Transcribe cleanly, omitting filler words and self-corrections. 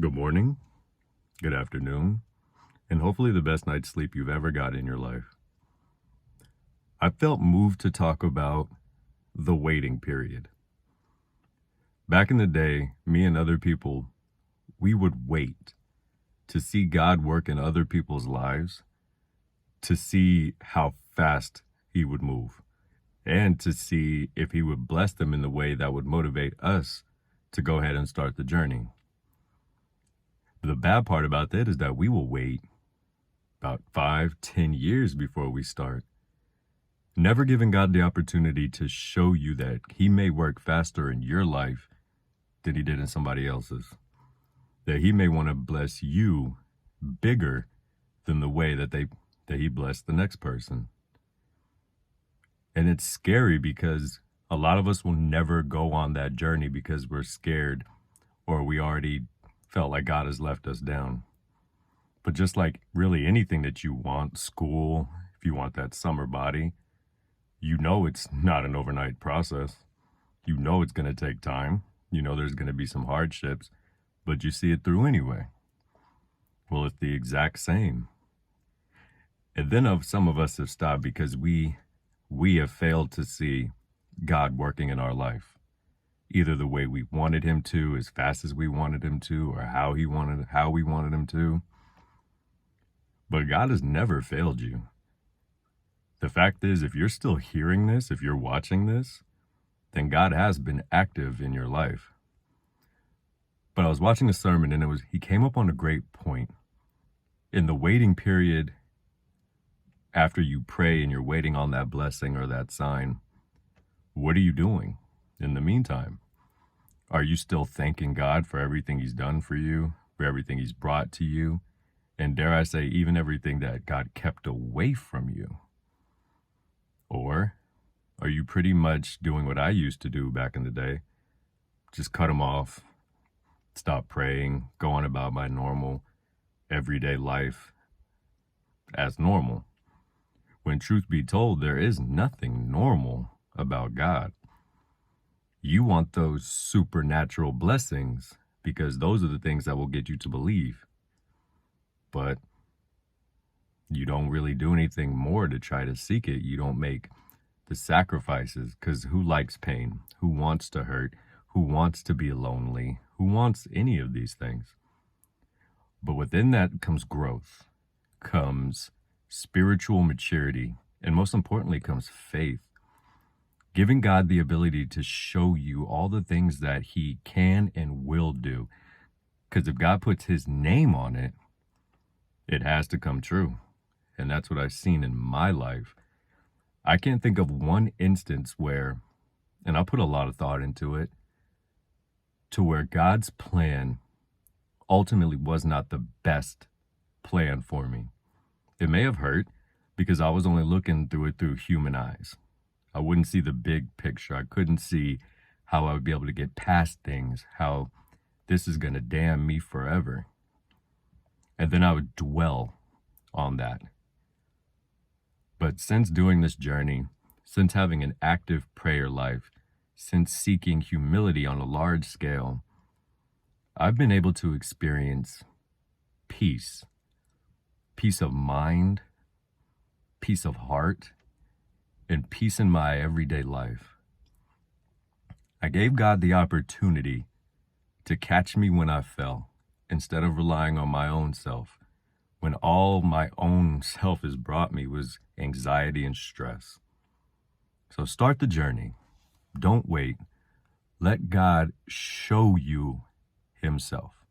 Good morning, good afternoon, and hopefully the best night's sleep you've ever got in your life. I felt moved to talk about the waiting period. Back in the day, me and other people, we would wait to see God work in other people's lives, to see how fast He would move, and to see if He would bless them in the way that would motivate us to go ahead and start the journey. The bad part about that is that we will wait about 5, 10 years before we start, never giving God the opportunity to show you that He may work faster in your life than He did in somebody else's, that He may want to bless you bigger than the way that He blessed the next person. And it's scary because a lot of us will never go on that journey because we're scared or we already felt like God has left us down. But just like really anything that you want, school, if you want that summer body, you know it's not an overnight process. You know it's going to take time. You know there's going to be some hardships, but you see it through anyway. Well, it's the exact same. And then some of us have stopped because we have failed to see God working in our life, either the way we wanted Him to, as fast as we wanted Him to, or how we wanted Him to. But God has never failed you. The fact is, if you're still hearing this, if you're watching this, then God has been active in your life. But I was watching a sermon and he came up on a great point. In the waiting period, after you pray and you're waiting on that blessing or that sign, what are you doing in the meantime? Are you still thanking God for everything He's done for you, for everything He's brought to you? And dare I say, even everything that God kept away from you? Or are you pretty much doing what I used to do back in the day? Just cut Him off, stop praying, go on about my normal, everyday life as normal. When truth be told, there is nothing normal about God. You want those supernatural blessings because those are the things that will get you to believe. But you don't really do anything more to try to seek it. You don't make the sacrifices, because who likes pain? Who wants to hurt? Who wants to be lonely? Who wants any of these things? But within that comes growth, comes spiritual maturity, and most importantly comes faith. Giving God the ability to show you all the things that He can and will do. Because if God puts His name on it, it has to come true. And that's what I've seen in my life. I can't think of one instance where, and I put a lot of thought into it, to where God's plan ultimately was not the best plan for me. It may have hurt because I was only looking through it through human eyes. I wouldn't see the big picture. I couldn't see how I would be able to get past things, how this is going to damn me forever. And then I would dwell on that. But since doing this journey, since having an active prayer life, since seeking humility on a large scale, I've been able to experience peace, peace of mind, peace of heart, and peace in my everyday life. I gave God the opportunity to catch me when I fell, instead of relying on my own self, when all my own self has brought me was anxiety and stress. So start the journey. Don't wait. Let God show you Himself.